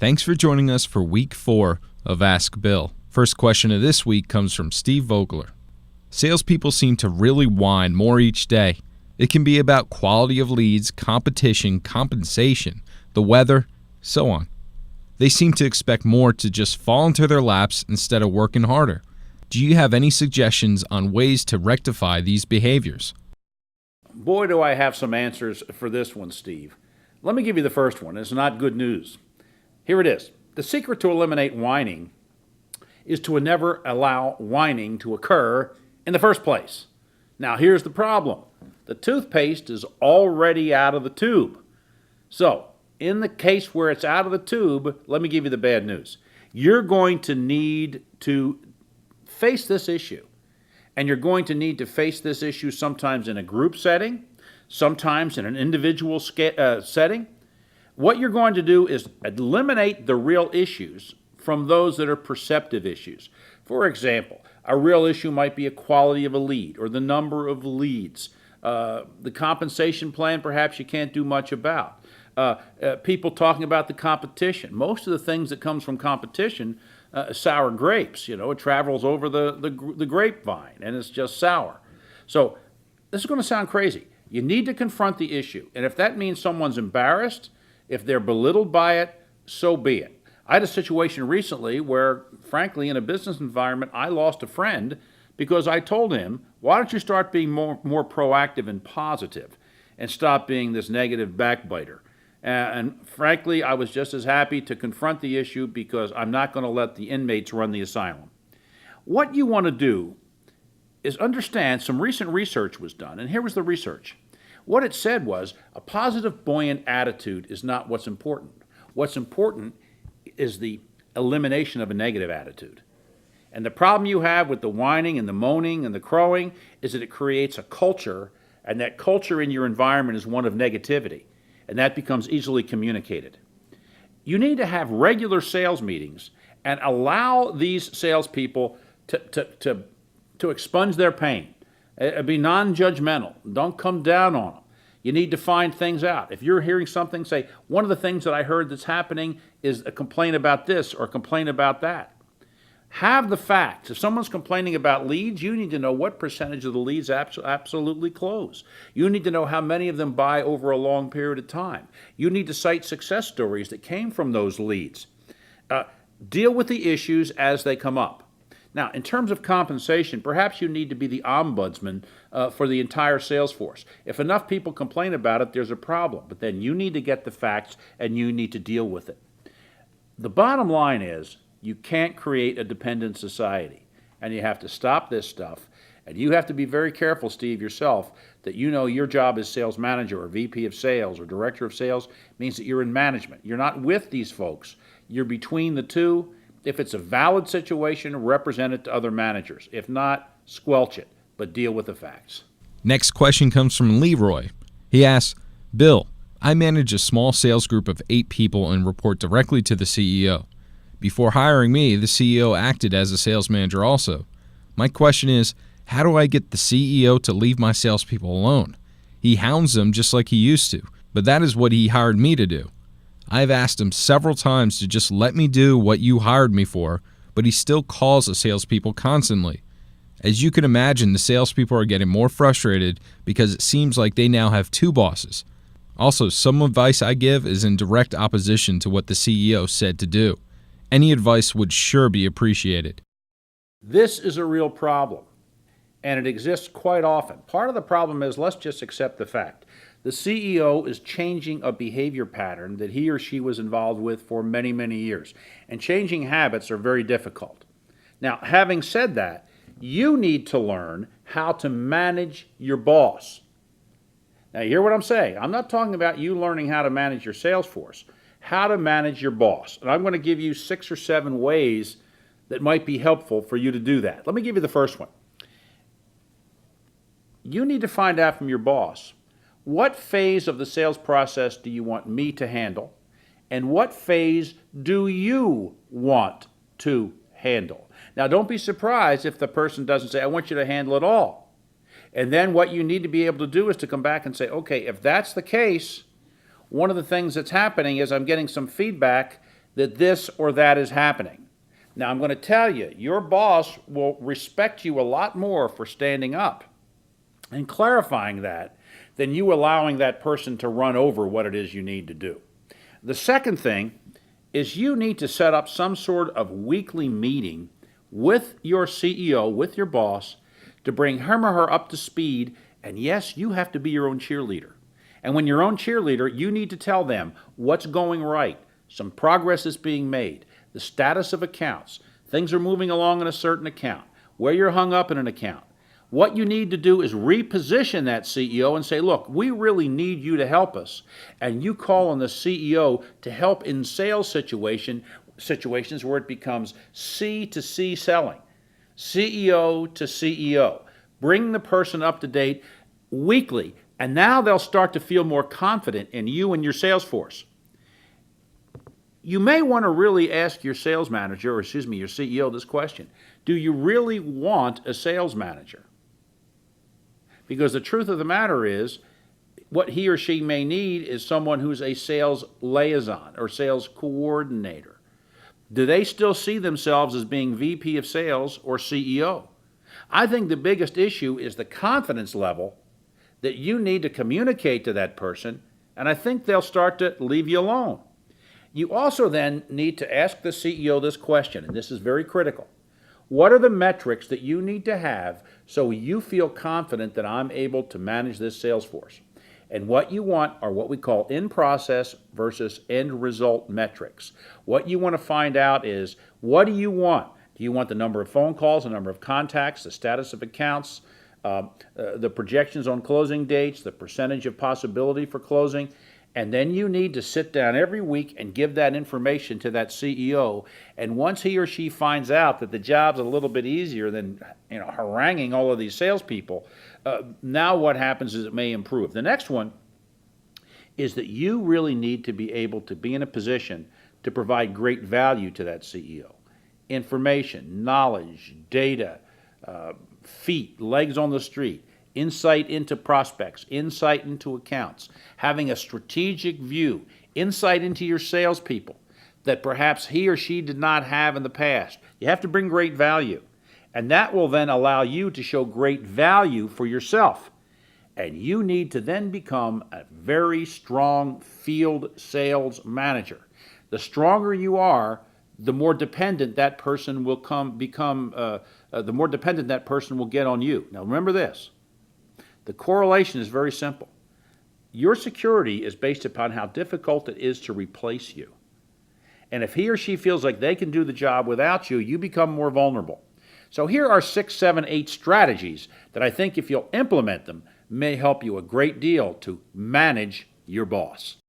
Thanks for joining us for Week 4 of Ask Bill. First question of this week comes from Steve Vogler. Salespeople seem to really whine more each day. It can be about quality of leads, competition, compensation, the weather, so on. They seem to expect more to just fall into their laps instead of working harder. Do you have any suggestions on ways to rectify these behaviors? Boy, do I have some answers for this one, Steve. Let me give you the first one. It's not good news. Here it is. The secret to eliminate whining is to never allow whining to occur in the first place. Now, here's the problem. The toothpaste is already out of the tube. So, in the case where it's out of the tube, let me give you the bad news. You're going to need to face this issue. And you're going to need to face this issue sometimes in a group setting, sometimes in an individual setting. What you're going to do is eliminate the real issues from those that are perceptive issues. For example, a real issue might be a quality of a lead or the number of leads. The compensation plan, perhaps you can't do much about. People talking about the competition. Most of the things that comes from competition, sour grapes, it travels over the grapevine and it's just sour. So this is going to sound crazy. You need to confront the issue. And if that means someone's embarrassed, if they're belittled by it, so be it. I had a situation recently where, frankly, in a business environment, I lost a friend because I told him, why don't you start being more proactive and positive and stop being this negative backbiter? And frankly, I was just as happy to confront the issue because I'm not going to let the inmates run the asylum. What you want to do is understand some recent research was done, and here was the research. What it said was a positive, buoyant attitude is not what's important. What's important is the elimination of a negative attitude. And the problem you have with the whining and the moaning and the crowing is that it creates a culture, and that culture in your environment is one of negativity, and that becomes easily communicated. You need to have regular sales meetings and allow these salespeople to expunge their pain. Be non-judgmental. Don't come down on them. You need to find things out. If you're hearing something, say, one of the things that I heard that's happening is a complaint about this or a complaint about that. Have the facts. If someone's complaining about leads, you need to know what percentage of the leads absolutely close. You need to know how many of them buy over a long period of time. You need to cite success stories that came from those leads. Deal with the issues as they come up. Now, in terms of compensation, perhaps you need to be the ombudsman for the entire sales force. If enough people complain about it, there's a problem. But then you need to get the facts and you need to deal with it. The bottom line is you can't create a dependent society. And you have to stop this stuff. And you have to be very careful, Steve, yourself, that you know your job as sales manager or VP of sales or director of sales means that you're in management. You're not with these folks. You're between the two. If it's a valid situation, represent it to other managers. If not, squelch it, but deal with the facts. Next question comes from Leroy. He asks, Bill, I manage a small sales group of 8 people and report directly to the CEO. Before hiring me, the CEO acted as a sales manager also. My question is, how do I get the CEO to leave my salespeople alone? He hounds them just like he used to, but that is what he hired me to do. I've asked him several times to just let me do what you hired me for, but he still calls the salespeople constantly. As you can imagine, the salespeople are getting more frustrated because it seems like they now have 2 bosses. Also, some advice I give is in direct opposition to what the CEO said to do. Any advice would sure be appreciated. This is a real problem, and it exists quite often. Part of the problem is, let's just accept the fact. The CEO is changing a behavior pattern that he or she was involved with for many, many years. And changing habits are very difficult. Now, having said that, you need to learn how to manage your boss. Now, you hear what I'm saying? I'm not talking about you learning how to manage your sales force, how to manage your boss. And I'm going to give you 6 or 7 ways that might be helpful for you to do that. Let me give you the first one. You need to find out from your boss, what phase of the sales process do you want me to handle? And what phase do you want to handle? Now, don't be surprised if the person doesn't say, I want you to handle it all. And then what you need to be able to do is to come back and say, okay, if that's the case, one of the things that's happening is I'm getting some feedback that this or that is happening. Now, I'm going to tell you, your boss will respect you a lot more for standing up and clarifying that than you allowing that person to run over what it is you need to do. The second thing is you need to set up some sort of weekly meeting with your CEO, with your boss, to bring him or her up to speed. And yes, you have to be your own cheerleader. And when your own cheerleader, you need to tell them what's going right, some progress is being made, the status of accounts, things are moving along in a certain account, where you're hung up in an account. What you need to do is reposition that CEO and say, look, we really need you to help us. And you call on the CEO to help in sales situations where it becomes C to C selling, CEO to CEO. Bring the person up to date weekly, and now they'll start to feel more confident in you and your sales force. You may want to really ask your sales manager, or your CEO, this question. Do you really want a sales manager? Because the truth of the matter is, what he or she may need is someone who's a sales liaison or sales coordinator. Do they still see themselves as being VP of sales or CEO? I think the biggest issue is the confidence level that you need to communicate to that person, and I think they'll start to leave you alone. You also then need to ask the CEO this question, and this is very critical. What are the metrics that you need to have so you feel confident that I'm able to manage this sales force? And what you want are what we call in-process versus end-result metrics. What you want to find out is, what do you want? Do you want the number of phone calls, the number of contacts, the status of accounts, the projections on closing dates, the percentage of possibility for closing? And then you need to sit down every week and give that information to that CEO. And once he or she finds out that the job's a little bit easier than haranguing all of these salespeople, now what happens is it may improve. The next one is that you really need to be able to be in a position to provide great value to that CEO. Information, knowledge, data, feet, legs on the street, insight into prospects, insight into accounts, having a strategic view, insight into your salespeople that perhaps he or she did not have in the past. You have to bring great value. And that will then allow you to show great value for yourself. And you need to then become a very strong field sales manager. The stronger you are, the more dependent that person will the more dependent that person will get on you. Now remember this. The correlation is very simple. Your security is based upon how difficult it is to replace you. And if he or she feels like they can do the job without you, you become more vulnerable. So here are 6, 7, 8 strategies that I think if you'll implement them may help you a great deal to manage your boss.